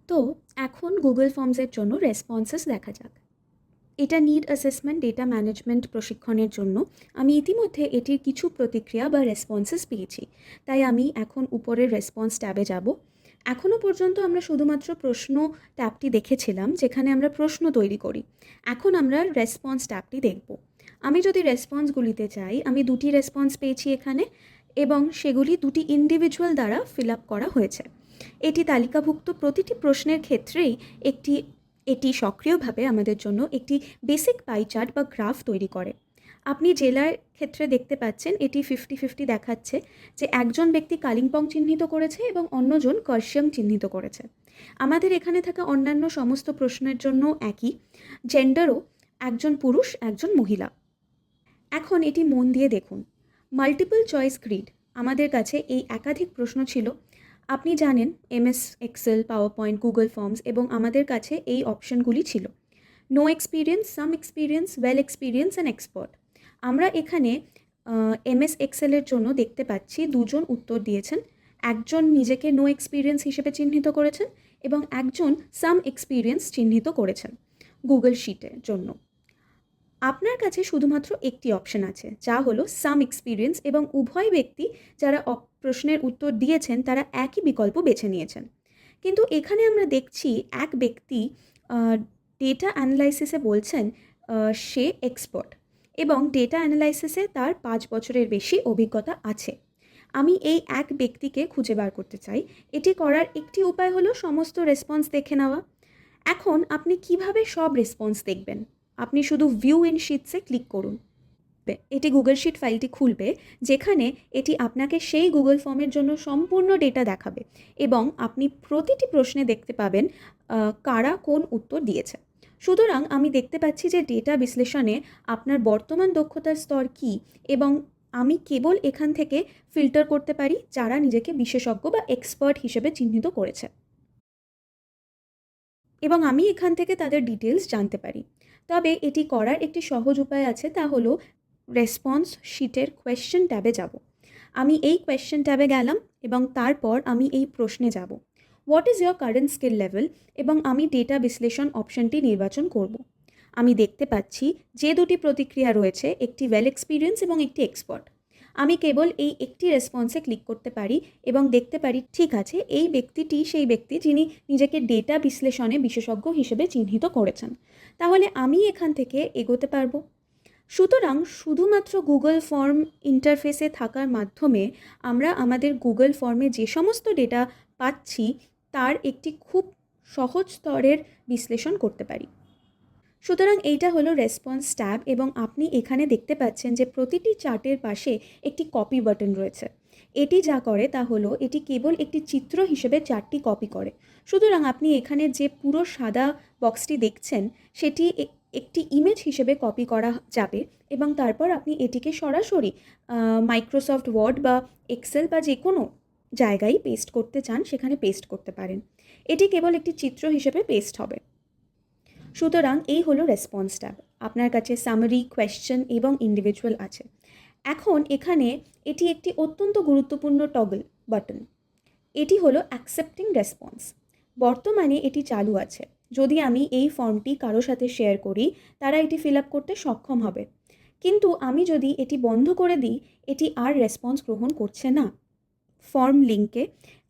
তো এখন গুগল ফর্মসের জন্য রেসপন্সেস দেখা যাক। এটা নিড অ্যাসেসমেন্ট ডেটা ম্যানেজমেন্ট প্রশিক্ষণের জন্য আমি ইতিমধ্যে এটির কিছু প্রতিক্রিয়া বা রেসপন্সেস পেয়েছি, তাই আমি এখন উপরের রেসপন্স ট্যাবে যাব। এখনও পর্যন্ত আমরা শুধুমাত্র প্রশ্ন ট্যাবটি দেখেছিলাম, যেখানে আমরা প্রশ্ন তৈরি করি। এখন আমরা রেসপন্স ট্যাবটি দেখব। আমি যদি রেসপন্সগুলিতে চাই, আমি দুটি রেসপন্স পেয়েছি এখানে, এবং সেগুলি দুটি ইন্ডিভিজুয়াল দ্বারা ফিল আপ করা হয়েছে। এটি তালিকাভুক্ত প্রতিটি প্রশ্নের ক্ষেত্রেই এটি সক্রিয়ভাবে আমাদের জন্য একটি বেসিক পাই চার্ট বা গ্রাফ তৈরি করে। আপনি জেলার ক্ষেত্রে দেখতে পাচ্ছেন এটি 50-50 দেখাচ্ছে যে একজন ব্যক্তি কালিম্পং চিহ্নিত করেছে এবং অন্যজন কার্শিয়াং চিহ্নিত করেছে। আমাদের এখানে থাকা অন্যান্য সমস্ত প্রশ্নের জন্য একই, জেন্ডারও একজন পুরুষ একজন মহিলা। এখন এটি মন দিয়ে দেখুন। মাল্টিপল চয়েস গ্রিড, আমাদের কাছে এই একাধিক প্রশ্ন ছিল। আপনি জানেন MS Excel, PowerPoint, Google Forms, এবং আমাদের কাছে এই অপশনগুলি ছিল: no experience, some experience, well experience and expert. আমরা এখানে MS এক্সেলের জন্য দেখতে পাচ্ছি দুজন উত্তর দিয়েছেন। একজন নিজেকে নো এক্সপিরিয়েন্স হিসেবে চিহ্নিত করেছেন এবং একজন সাম এক্সপিরিয়েন্স চিহ্নিত করেছেন গুগল শিটের জন্য। আপনার কাছে শুধুমাত্র একটি অপশন আছে, যা হলো সাম এক্সপিরিয়েন্স, এবং উভয় ব্যক্তি যারা প্রশ্নের উত্তর দিয়েছেন তারা একই বিকল্প বেছে নিয়েছেন। কিন্তু এখানে আমরা দেখছি এক ব্যক্তি ডেটা অ্যানালাইসিসে বলছেন সে এক্সপার্ট, এবং ডেটা অ্যানালাইসিসে তার 5 বছরের বেশি অভিজ্ঞতা আছে। আমি এই এক ব্যক্তিকে খুঁজে বার করতে চাই। এটি করার একটি উপায় হলো সমস্ত রেসপন্স দেখে নেওয়া। এখন আপনি কিভাবে সব রেসপন্স দেখবেন? আপনি শুধু ভিউ ইন শিটসে ক্লিক করুন। এটি গুগল শিট ফাইলটি খুলবে, যেখানে এটি আপনাকে সেই গুগল ফর্মের জন্য সম্পূর্ণ ডেটা দেখাবে, এবং আপনি প্রতিটি প্রশ্নে দেখতে পাবেন কারা কোন উত্তর দিয়েছে। সুতরাং আমি দেখতে পাচ্ছি যে ডেটা বিশ্লেষণে আপনার বর্তমান দক্ষতার স্তর কী, এবং আমি কেবল এখান থেকে ফিল্টার করতে পারি যারা নিজেকে বিশেষজ্ঞ বা এক্সপার্ট হিসেবে চিহ্নিত করেছে, এবং আমি এখান থেকে তাদের ডিটেলস জানতে পারি। তবে এটি করার একটি সহজ উপায় আছে, তা হলো রেসপন্স শিটের কোয়েশ্চেন ট্যাবে যাব। আমি এই কোয়েশ্চেন ট্যাবে গেলাম এবং তারপর আমি এই প্রশ্নে যাব, what is your current skill level, এবং আমি ডেটা বিশ্লেষণ অপশনটি নির্বাচন করব। আমি দেখতে পাচ্ছি যে দুটি প্রতিক্রিয়া রয়েছে, একটি ওয়েল এক্সপিরিয়েন্স এবং একটি এক্সপার্ট। আমি কেবল এই একটি রেসপন্সে ক্লিক করতে পারি এবং দেখতে পারি ঠিক আছে, এই ব্যক্তিটি সেই ব্যক্তি যিনি নিজেকে ডেটা বিশ্লেষণে বিশেষজ্ঞ হিসেবে চিহ্নিত করেছেন। তাহলে আমি এখান থেকে এগোতে পারবো। সুতরাং শুধুমাত্র গুগল ফর্ম ইন্টারফেসে থাকার মাধ্যমে আমরা আমাদের গুগল ফর্মে যে সমস্ত ডেটা পাচ্ছি তার একটি খুব সহজ স্তরের বিশ্লেষণ করতে পারি। সুতরাং এইটা হলো রেসপন্স ট্যাব, এবং আপনি এখানে দেখতে পাচ্ছেন যে প্রতিটি চার্টের পাশে একটি কপি বাটন রয়েছে। এটি যা করে তা হলো এটি কেবল একটি চিত্র হিসেবে চার্টটি কপি করে। সুতরাং আপনি এখানে যে পুরো সাদা বক্সটি দেখছেন সেটি একটি ইমেজ হিসেবে কপি করা যাবে, এবং তারপর আপনি এটিকে সরাসরি মাইক্রোসফট ওয়ার্ড বা এক্সেল বা যে কোনো জায়গায় পেস্ট করতে চান সেখানে পেস্ট করতে পারেন। এটি কেবল একটি চিত্র হিসেবে পেস্ট হবে। সুতরাং এই হলো রেসপন্স ট্যাব। আপনার কাছে সামারি, কোয়েশ্চেন এবং ইন্ডিভিজুয়াল আছে। এখন এখানে এটি একটি অত্যন্ত গুরুত্বপূর্ণ টগল বাটন। এটি হলো অ্যাকসেপ্টিং রেসপন্স। বর্তমানে এটি চালু আছে। যদি আমি এই ফর্মটি কারো সাথে শেয়ার করি, তারা এটি ফিল আপ করতে সক্ষম হবে। কিন্তু আমি যদি এটি বন্ধ করে দিই, এটি আর রেসপন্স গ্রহণ করছে না। ফর্ম লিঙ্কে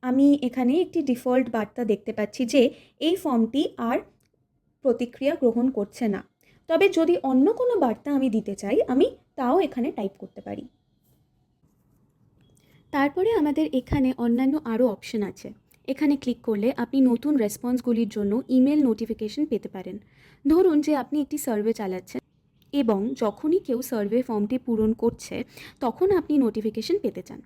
আমি এখানে একটি ডিফল্ট বার্তা দেখতে পাচ্ছি যে এই ফর্মটি আর প্রতিক্রিয়া গ্রহণ করছে না। তবে যদি অন্য কোনো বার্তা আমি দিতে চাই, আমি তাও এখানে টাইপ করতে পারি। তারপরে আমাদের এখানে অন্যান্য আরও অপশন আছে। এখানে ক্লিক করলে আপনি নতুন রেসপন্সগুলির জন্য ইমেল নোটিফিকেশন পেতে পারেন। ধরুন যে আপনি একটি সার্ভে চালাচ্ছেন, এবং যখনই কেউ সার্ভে ফর্মটি পূরণ করছে তখন আপনি নোটিফিকেশন পেতে চান।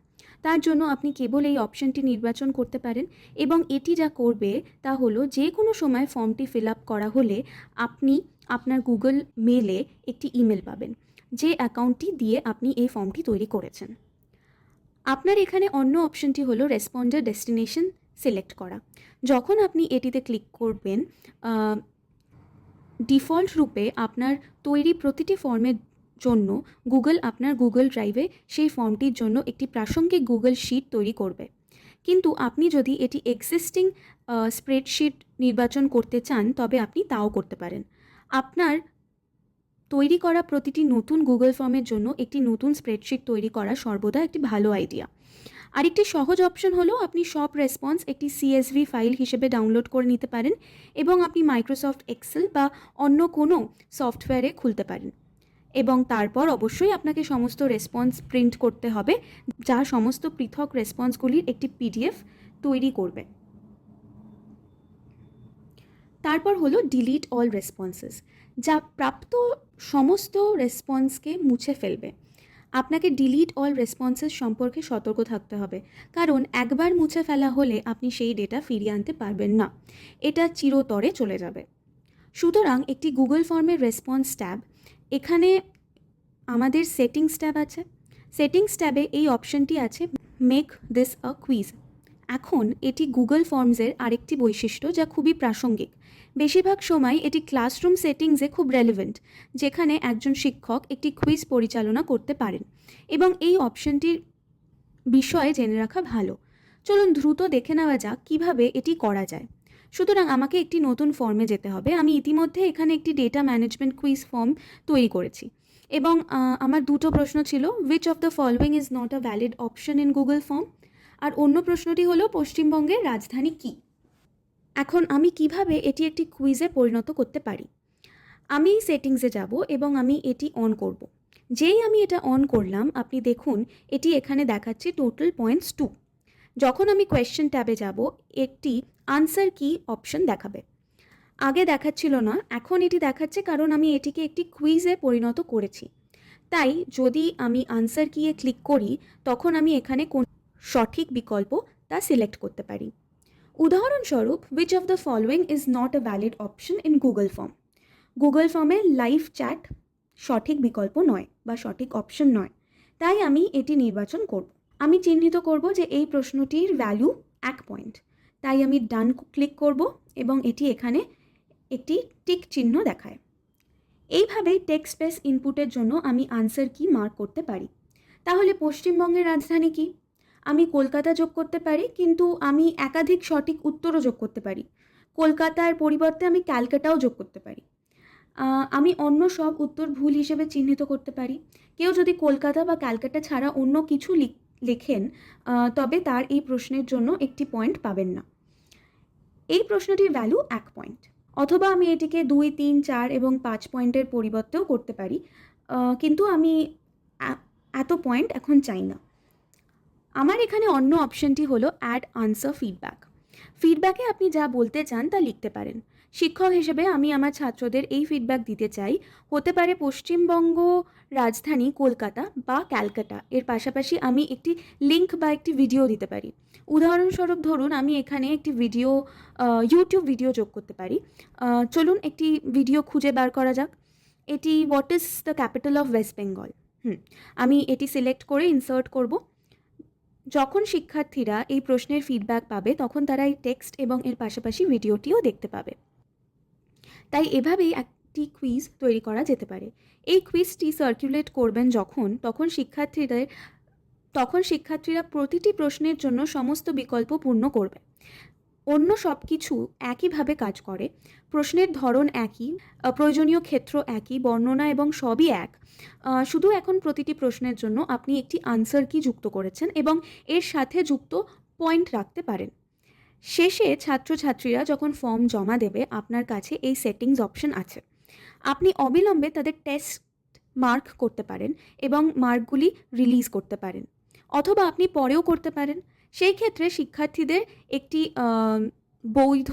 তার জন্য আপনি কেবল এই অপশনটি নির্বাচন করতে পারেন, এবং এটি যা করবে তা হলো যে কোনো সময় ফর্মটি ফিল আপ করা হলে আপনি আপনার গুগল মেলে একটি ইমেল পাবেন, যে অ্যাকাউন্টটি দিয়ে আপনি এই ফর্মটি তৈরি করেছেন। আপনার এখানে অন্য অপশনটি হলো রেসপন্ডার ডেস্টিনেশন সিলেক্ট করা। যখন আপনি এটিতে ক্লিক করবেন, ডিফল্ট রূপে আপনার তৈরি প্রতিটি ফর্মের জন্য গুগল আপনার গুগল ড্রাইভে সেই ফর্মটির জন্য একটি প্রাসঙ্গিক গুগল শিট তৈরি করবে। কিন্তু আপনি যদি এটি এক্সিস্টিং স্প্রেডশিট নির্বাচন করতে চান তবে আপনি তাও করতে পারেন। আপনার তৈরি করা প্রতিটি নতুন গুগল ফর্মের জন্য একটি নতুন স্প্রেডশিট তৈরি করা সর্বদা একটি ভালো আইডিয়া। আরেকটি সহজ অপশন হলো আপনি সব রেসপন্স একটি সিএসভি ফাইল হিসেবে ডাউনলোড করে নিতে পারেন এবং আপনি মাইক্রোসফট এক্সেল বা অন্য কোনো সফটওয়্যারে খুলতে পারেন, এবং তারপর অবশ্যই আপনাকে সমস্ত রেসপন্স প্রিন্ট করতে হবে যা সমস্ত পৃথক রেসপন্সগুলির একটি পিডিএফ তৈরি করবে। তারপর হলো ডিলিট অল রেসপন্সেস, যা প্রাপ্ত সমস্ত রেসপন্সকে মুছে ফেলবে। আপনাকে ডিলিট অল রেসপন্সেস সম্পর্কে সতর্ক থাকতে হবে, কারণ একবার মুছে ফেলা হলে আপনি সেই ডেটা ফিরিয়ে আনতে পারবেন না, এটা চিরতরে চলে যাবে। সুতরাং একটি গুগল ফর্মের রেসপন্স ট্যাব, এখানে আমাদের সেটিংস ট্যাব আছে। সেটিংস ট্যাবে এই অপশনটি আছে, মেক দিস আ কুইজ। এখন এটি গুগল ফর্মসের আরেকটি বৈশিষ্ট্য যা খুবই প্রাসঙ্গিক। বেশিরভাগ সময় এটি ক্লাসরুম সেটিংসে খুব রেলেভেন্ট, যেখানে একজন শিক্ষক একটি কুইজ পরিচালনা করতে পারেন, এবং এই অপশনটির বিষয়ে জেনে রাখা ভালো। চলুন দ্রুত দেখে নেওয়া যাক কীভাবে এটি করা যায়। সুতরাং আমাকে একটি নতুন ফর্মে যেতে হবে। আমি ইতিমধ্যে এখানে একটি ডেটা ম্যানেজমেন্ট কুইজ ফর্ম তৈরি করেছি, এবং আমার দুটো প্রশ্ন ছিল, which of the following is not a valid option in Google form, আর অন্য প্রশ্নটি হলো পশ্চিমবঙ্গের রাজধানী কী। এখন আমি কিভাবে এটি একটি কুইজে পরিণত করতে পারি? আমি সেটিংসে যাব এবং আমি এটি অন করব। যেই আমি এটা অন করলাম, আপনি দেখুন এটি এখানে দেখাচ্ছে টোটাল পয়েন্টস 2। যখন আমি কোয়েশ্চেন ট্যাবে যাব, একটি আনসার কি অপশন দেখাবে। আগে দেখাচ্ছিল না, এখন এটি দেখাচ্ছে, কারণ আমি এটিকে একটি কুইজে পরিণত করেছি। তাই যদি আমি আনসার কিয়ে ক্লিক করি, তখন আমি এখানে কোন সঠিক বিকল্প তা সিলেক্ট করতে পারি। উদাহরণস্বরূপ, which of the following is not a valid option in Google Form? Google ফর্মে লাইভ চ্যাট সঠিক বিকল্প নয় বা সঠিক অপশন নয়, তাই আমি এটি নির্বাচন করব। আমি চিহ্নিত করব যে এই প্রশ্নটির ভ্যালু 1 পয়েন্ট, তাই আমি ডান ক্লিক করব এবং এটি এখানে একটি টিক চিহ্ন দেখায়। এইভাবে টেক্সট বেস ইনপুটের জন্য আমি আনসার কি মার্ক করতে পারি। তাহলে পশ্চিমবঙ্গের রাজধানী কি? আমি কলকাতা যোগ করতে পারি, কিন্তু আমি একাধিক সঠিক উত্তরও যোগ করতে পারি। কলকাতার পরিবর্তে আমি ক্যালকাটাও যোগ করতে পারি। আমি অন্য সব উত্তর ভুল হিসেবে চিহ্নিত করতে পারি। কেউ যদি কলকাতা বা ক্যালকাটা ছাড়া অন্য কিছু লেখেন, তবে তার এই প্রশ্নের জন্য একটি পয়েন্ট পাবেন না। এই প্রশ্নটির ভ্যালু 1 পয়েন্ট। অথবা আমি এটিকে 2, 3, 4 এবং 5 পয়েন্টের পরিবর্তেও করতে পারি, কিন্তু আমি এত পয়েন্ট এখন চাই না। আমার এখানে অন্য অপশনটি হলো অ্যাড আনসার ফিডব্যাক। ফিডব্যাকে আপনি যা বলতে চান তা লিখতে পারেন। শিক্ষক হিসেবে আমি আমার ছাত্রদের এই ফিডব্যাক দিতে চাই, হতে পারে পশ্চিমবঙ্গ রাজধানী কলকাতা বা ক্যালকাটা, এর পাশাপাশি আমি একটি লিঙ্ক বা একটি ভিডিও দিতে পারি। উদাহরণস্বরূপ ধরুন আমি এখানে একটি ভিডিও, ইউটিউব ভিডিও যোগ করতে পারি। চলুন একটি ভিডিও খুঁজে বার করা যাক। এটি what is the capital of West Bengal. আমি এটি সিলেক্ট করে ইনসার্ট করব। যখন শিক্ষার্থীরা এই প্রশ্নের ফিডব্যাক পাবে, তখন তারা এই টেক্সট এবং এর পাশাপাশি ভিডিওটিও দেখতে পাবে। তাই এভাবেই একটি কুইজ তৈরি করা যেতে পারে। এই কুইজটি সার্কুলেট করবেন তখন শিক্ষার্থীরা প্রতিটি প্রশ্নের জন্য সমস্ত বিকল্প পূর্ণ করবে। অন্য সব কিছু একইভাবে কাজ করে, প্রশ্নের ধরন একই, প্রয়োজনীয় ক্ষেত্র একই, বর্ণনা এবং সবই এক। শুধু এখন প্রতিটি প্রশ্নের জন্য আপনি একটি আনসার কি যুক্ত করেছেন এবং এর সাথে যুক্ত পয়েন্ট রাখতে পারেন। শেষে ছাত্রছাত্রীরা যখন ফর্ম জমা দেবে, আপনার কাছে এই সেটিংস অপশন আছে। আপনি অবিলম্বে তাদের টেস্ট মার্ক করতে পারেন এবং মার্কগুলি রিলিজ করতে পারেন, অথবা আপনি পরেও করতে পারেন। সেই ক্ষেত্রে শিক্ষার্থীদের একটি বৈধ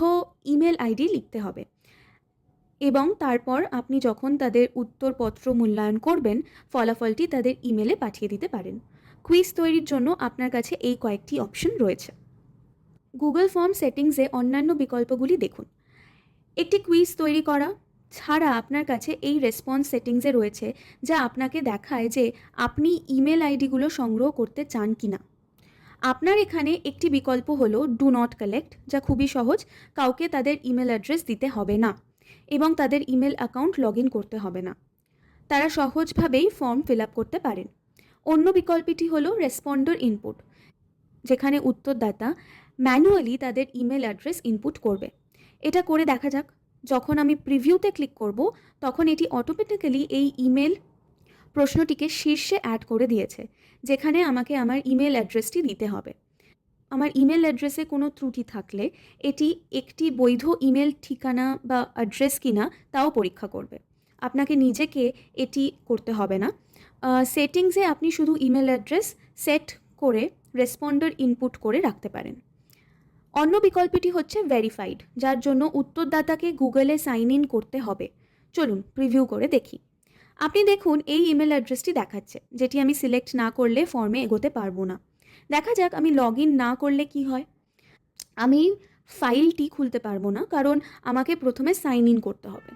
ইমেল আইডি লিখতে হবে, এবং তারপর আপনি যখন তাদের উত্তরপত্র মূল্যায়ন করবেন, ফলাফলটি তাদের ইমেলে পাঠিয়ে দিতে পারেন। কুইজ তৈরির জন্য আপনার কাছে এই কয়েকটি অপশন রয়েছে। গুগল ফর্ম সেটিংসে অন্যান্য বিকল্পগুলি দেখুন। একটি কুইজ তৈরি করা ছাড়া আপনার কাছে এই রেসপন্স সেটিংসে রয়েছে, যা আপনাকে দেখায় যে আপনি ইমেল আইডিগুলো সংগ্রহ করতে চান কি না। আপনার এখানে একটি বিকল্প হলো ডু নট কালেক্ট, যা খুবই সহজ। কাউকে তাদের ইমেল অ্যাড্রেস দিতে হবে না এবং তাদের ইমেল অ্যাকাউন্ট লগ ইন করতে হবে না। তারা সহজভাবেই ফর্ম ফিল আপ করতে পারেন। অন্য বিকল্পটি হলো রেসপন্ডার ইনপুট, যেখানে উত্তরদাতা ম্যানুয়ালি তাদের ইমেল অ্যাড্রেস ইনপুট করবে এটা করে দেখা যাক। যখন আমি প্রিভিউতে ক্লিক করব তখন এটি অটোমেটিক্যালি এই ইমেল প্রশ্নটিকে শীর্ষে অ্যাড করে দিয়েছে, যেখানে আমাকে আমার ইমেল অ্যাড্রেসটি দিতে হবে। আমার ইমেল অ্যাড্রেসে কোনো ত্রুটি থাকলে এটি একটি বৈধ ইমেল ঠিকানা বা অ্যাড্রেস কিনা তাও পরীক্ষা করবে। আপনাকে নিজেকে এটি করতে হবে না। সেটিংসে আপনি শুধু ইমেল অ্যাড্রেস সেট করে রেসপন্ডার ইনপুট করে রাখতে পারেন। অন্য বিকল্পটি হচ্ছে ভেরিফাইড, যার জন্য উত্তরদাতাকে গুগলে সাইন ইন করতে হবে। চলুন প্রিভিউ করে দেখি। আপনি দেখুন এই ইমেল অ্যাড্রেসটি দেখাচ্ছে, যেটি আমি সিলেক্ট না করলে ফর্মে এগোতে পারবো না। দেখা যাক আমি লগ ইন না করলে কি হয়। আমি ফাইলটি খুলতে পারবো না, কারণ আমাকে প্রথমে সাইন ইন করতে হবে।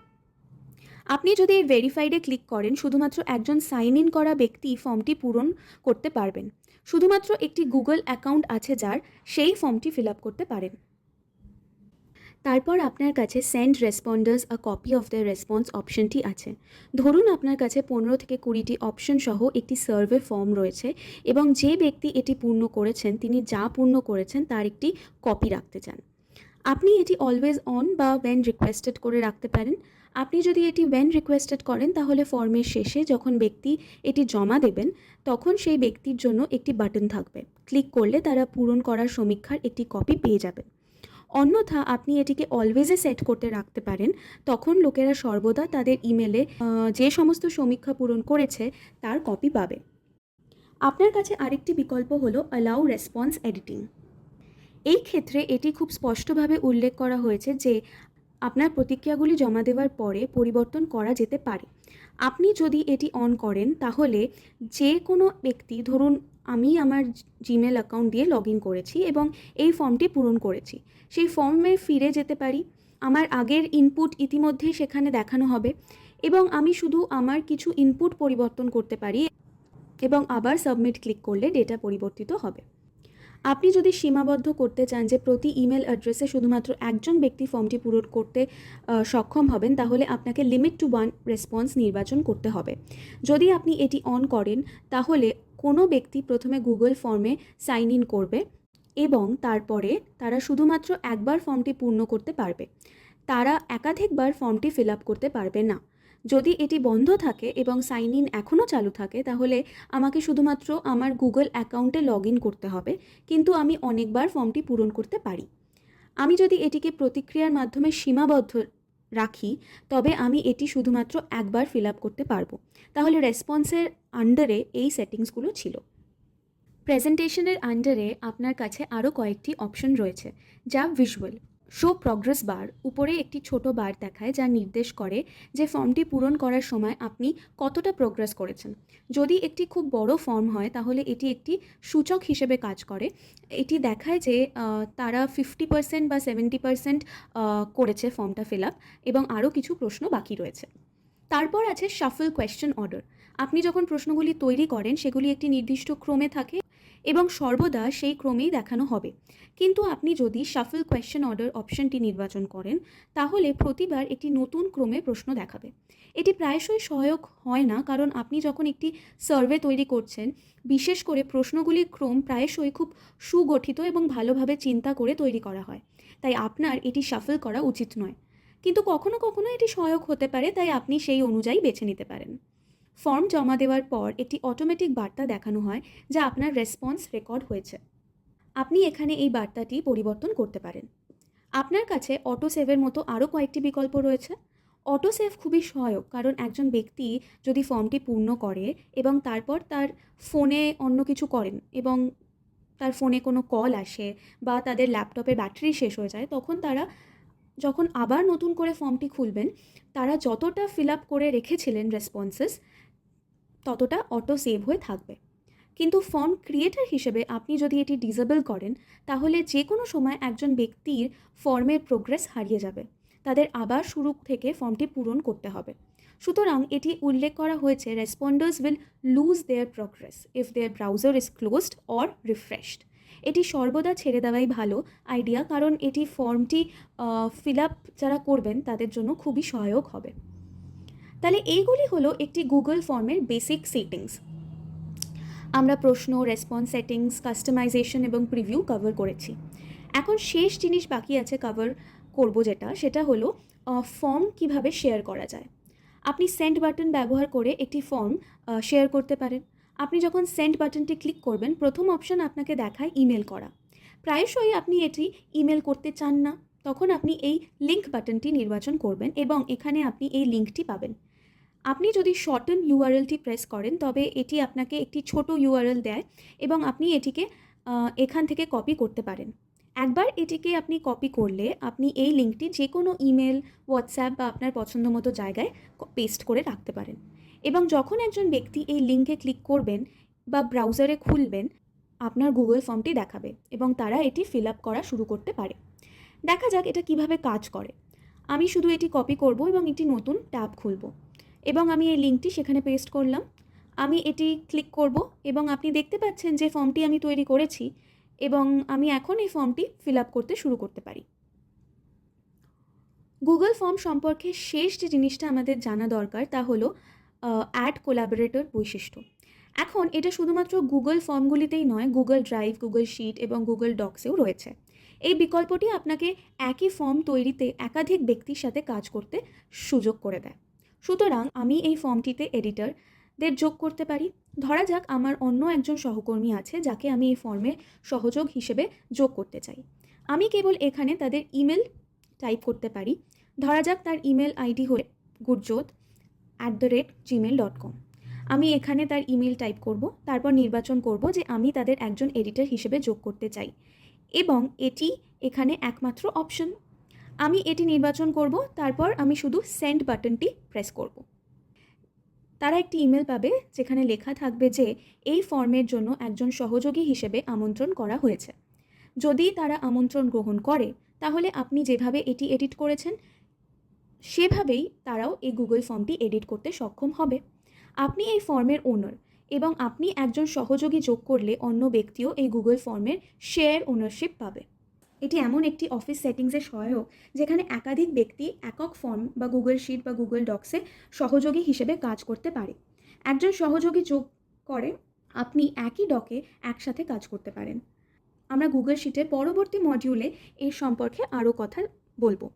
আপনি যদি এই ভেরিফাইডে ক্লিক করেন, শুধুমাত্র একজন সাইন ইন করা ব্যক্তি ফর্মটি পূরণ করতে পারবেন। শুধুমাত্র একটি গুগল অ্যাকাউন্ট আছে যার, সেই ফর্মটি ফিল আপ করতে পারেন। তারপর আপনার কাছে send responders a copy of the response অপশনটি আছে। ধরুন আপনার কাছে 15 থেকে 20টি অপশন সহ একটি সার্ভে ফর্ম রয়েছে এবং যে ব্যক্তি এটি পূর্ণ করেছেন তিনি যা পূর্ণ করেছেন তার একটি কপি রাখতে চান। আপনি এটি অলওয়েজ অন বা ওয়েন রিকোয়েস্টেড করে রাখতে পারেন। আপনি যদি এটি ওয়েন রিকোয়েস্টেড করেন তাহলে ফর্মের শেষে যখন ব্যক্তি এটি জমা দেবেন তখন সেই ব্যক্তির জন্য একটি বাটন থাকবে। ক্লিক করলে তারা পূরণ করার সমীক্ষার একটি কপি পেয়ে যাবেন। অন্যথা আপনি এটিকে অলওয়েজে সেট করতে রাখতে পারেন, তখন লোকেরা সর্বদা তাদের ইমেলে যে সমস্ত সমীক্ষা পূরণ করেছে তার কপি পাবে। আপনার কাছে আরেকটি বিকল্প হলো অ্যালাউ রেসপন্স এডিটিং। এই ক্ষেত্রে এটি খুব স্পষ্টভাবে উল্লেখ করা হয়েছে যে আপনার প্রতিক্রিয়াগুলি জমা দেওয়ার পরে পরিবর্তন করা যেতে পারে। আপনি যদি এটি অন করেন তাহলে যে কোনো ব্যক্তি, ধরুন আমি আমার জিমেল অ্যাকাউন্ট দিয়ে লগ ইন করেছি এবং এই ফর্মটি পূরণ করেছি, সেই ফর্মে ফিরে যেতে পারি। আমার আগের ইনপুট ইতিমধ্যেই সেখানে দেখানো হবে এবং আমি শুধু আমার কিছু ইনপুট পরিবর্তন করতে পারি এবং আবার সাবমিট ক্লিক করলে ডেটা পরিবর্তিত হবে। আপনি যদি সীমাবদ্ধ করতে চান যে প্রতি ইমেল অ্যাড্রেসে শুধুমাত্র একজন ব্যক্তি ফর্মটি পূরণ করতে সক্ষম হবেন, তাহলে আপনাকে লিমিট টু 1 রেসপন্স নির্বাচন করতে হবে। যদি আপনি এটি অন করেন তাহলে কোনো ব্যক্তি প্রথমে গুগল ফর্মে সাইন ইন করবে এবং তারপরে তারা শুধুমাত্র একবার ফর্মটি পূর্ণ করতে পারবে। তারা একাধিকবার ফর্মটি ফিল আপ করতে পারবে না। যদি এটি বন্ধ থাকে এবং সাইন ইন এখনও চালু থাকে তাহলে আমাকে শুধুমাত্র আমার গুগল অ্যাকাউন্টে লগ ইন করতে হবে, কিন্তু আমি অনেকবার ফর্মটি পূরণ করতে পারি। আমি যদি এটিকে প্রতিক্রিয়ার মাধ্যমে সীমাবদ্ধ রাখি তবে আমি এটি শুধুমাত্র একবার ফিল আপ করতে পারবো। তাহলে রেসপন্সের আন্ডারে এই সেটিংসগুলো ছিল। প্রেজেন্টেশনের আন্ডারে আপনার কাছে আরও কয়েকটি অপশন রয়েছে, যা ভিজুয়াল। শো প্রগ্রেস বার উপরে একটি ছোট বার দেখায় যা নির্দেশ করে যে ফর্মটি পূরণ করার সময় আপনি কতটা প্রোগ্রেস করেছেন। যদি একটি খুব বড় ফর্ম হয় তাহলে এটি একটি সূচক হিসেবে কাজ করে। এটি দেখায় যে তারা 50% বা 70% করেছে ফর্মটা ফিল আপ এবং আরও কিছু প্রশ্ন বাকি রয়েছে। তারপর আছে শাফল কোয়েশ্চেন অর্ডার। আপনি যখন প্রশ্নগুলি তৈরি করেন সেগুলি একটি নির্দিষ্ট ক্রমে থাকে এবং সর্বদা সেই ক্রমেই দেখানো হবে। কিন্তু আপনি যদি শাফল কোয়েশ্চেন অর্ডার অপশনটি নির্বাচন করেন তাহলে প্রতিবার একটি নতুন ক্রমে প্রশ্ন দেখাবে। এটি প্রায়শই সহায়ক হয় না, কারণ আপনি যখন একটি সার্ভে তৈরি করছেন, বিশেষ করে প্রশ্নগুলির ক্রম প্রায়শই খুব সুগঠিত এবং ভালোভাবে চিন্তা করে তৈরি করা হয়, তাই আপনার এটি শাফল করা উচিত নয়। কিন্তু কখনো কখনো এটি সহায়ক হতে পারে, তাই আপনি সেই অনুযায়ী বেছে নিতে পারেন। ফর্ম জমা দেওয়ার পর একটি অটোমেটিক বার্তা দেখানো হয় যা আপনার রেসপন্স রেকর্ড হয়েছে। আপনি এখানে এই বার্তাটি পরিবর্তন করতে পারেন। আপনার কাছে অটো সেভের মতো আরও কয়েকটি বিকল্প রয়েছে। অটো সেভ খুবই সহায়ক, কারণ একজন ব্যক্তি যদি ফর্মটি পূর্ণ করে এবং তারপর তার ফোনে অন্য কিছু করেন এবং তার ফোনে কোনো কল আসে বা তাদের ল্যাপটপের ব্যাটারি শেষ হয়ে যায়, তখন তারা যখন আবার নতুন করে ফর্মটি খুলবেন তারা যতটা ফিল আপ করে রেখেছিলেন রেসপন্সেস ততটা অটো সেভ হয়ে থাকবে। কিন্তু ফর্ম ক্রিয়েটার হিসেবে আপনি যদি এটি ডিসেবল করেন তাহলে যে কোনো সময় একজন ব্যক্তির ফর্মের প্রোগ্রেস হারিয়ে যাবে, তাদের আবার শুরু থেকে ফর্মটি পূরণ করতে হবে। সুতরাং এটি উল্লেখ করা হয়েছে responders will lose their progress if their browser is closed or refreshed. এটি সর্বদা ছেড়ে দেওয়াই ভালো আইডিয়া, কারণ এটি ফর্মটি ফিল আপ যারা করবেন তাদের জন্য খুবই সহায়ক হবে। তাহলে এইগুলি হলো একটি গুগল ফর্মের বেসিক সেটিংস। আমরা প্রশ্ন, রেসপন্স সেটিংস, কাস্টমাইজেশন এবং প্রিভিউ কভার করেছি। এখন শেষ জিনিস বাকি আছে কভার, করব সেটা হলো ফর্ম কিভাবে শেয়ার করা যায়। আপনি সেন্ড বাটন ব্যবহার করে একটি ফর্ম শেয়ার করতে পারেন। আপনি যখন সেন্ড বাটনটি ক্লিক করবেন, প্রথম অপশন আপনাকে দেখায় ইমেল করা। প্রায়শই আপনি এটি ইমেল করতে চান না, তখন আপনি এই লিঙ্ক বাটনটি নির্বাচন করবেন এবং এখানে আপনি এই লিঙ্কটি পাবেন। আপনি যদি শর্টন ইউআরএলটি প্রেস করেন তবে এটি আপনাকে একটি ছোট ইউআরএল দেয় এবং আপনি এটিকে এখান থেকে কপি করতে পারেন। একবার এটিকে আপনি কপি করলে আপনি এই লিঙ্কটি যে কোনো ইমেল, হোয়াটসঅ্যাপ বা আপনার পছন্দ মতো জায়গায় পেস্ট করে রাখতে পারেন। এবং যখন একজন ব্যক্তি এই লিঙ্কে ক্লিক করবেন বা ব্রাউজারে খুলবেন, আপনার গুগল ফর্মটি দেখাবে এবং তারা এটি ফিল আপ করা শুরু করতে পারে। দেখা যাক এটা কিভাবে কাজ করে। আমি শুধু এটি কপি করব এবং একটি নতুন ট্যাব খুলব এবং আমি এই লিঙ্কটি সেখানে পেস্ট করলাম। আমি এটি ক্লিক করব এবং আপনি দেখতে পাচ্ছেন যে ফর্মটি আমি তৈরি করেছি এবং আমি এখন এই ফর্মটি ফিল আপ করতে শুরু করতে পারি। গুগল ফর্ম সম্পর্কে শেষ যে জিনিসটা আমাদের জানা দরকার তা হলো অ্যাড কোলাবোরেটর বৈশিষ্ট্য। এখন এটা শুধুমাত্র গুগল ফর্মগুলিতেই নয়, গুগল ড্রাইভ, গুগল শিট এবং গুগল ডক্সেও রয়েছে। এই বিকল্পটি আপনাকে একই ফর্ম তৈরিতে একাধিক ব্যক্তির সাথে কাজ করতে সুযোগ করে দেয়। সুতরাং আমি এই ফর্মটিতে এডিটরদের যোগ করতে পারি। ধরা যাক আমার অন্য একজন সহকর্মী আছে যাকে আমি এই ফর্মের সহযোগ হিসেবে যোগ করতে চাই। আমি কেবল এখানে তাদের ইমেল টাইপ করতে পারি। ধরা যাক তার ইমেল আইডি হলে gurjot@gmail.com। আমি এখানে তার ইমেল টাইপ করব, তারপর নির্বাচন করব যে আমি তাদের একজন এডিটর হিসেবে যোগ করতে চাই এবং এটি এখানে একমাত্র অপশন। আমি এটি নির্বাচন করব, তারপর আমি শুধু সেন্ড বাটনটি প্রেস করব। তারা একটি ইমেল পাবে যেখানে লেখা থাকবে যে এই ফর্মের জন্য একজন সহযোগী হিসেবে আমন্ত্রণ করা হয়েছে। যদি তারা আমন্ত্রণ গ্রহণ করে তাহলে আপনি যেভাবে এটি এডিট করেছেন সেভাবেই তারাও এই গুগল ফর্মটি এডিট করতে সক্ষম হবে। আপনি এই ফর্মের ওনার এবং আপনি একজন সহযোগী যোগ করলে অন্য ব্যক্তিও এই গুগল ফর্মের শেয়ার ওনারশিপ পাবে। এটি এমন একটি অফিস সেটিংসের সহায়ক যেখানে একাধিক ব্যক্তি একক ফর্ম বা গুগল শিট বা গুগল ডক্সে সহযোগী হিসেবে কাজ করতে পারে। একজন সহযোগী যোগ করে আপনি একই ডকে একসাথে কাজ করতে পারেন। আমরা গুগল শিটের পরবর্তী মডিউলে এর সম্পর্কে আরও কথা বলবো।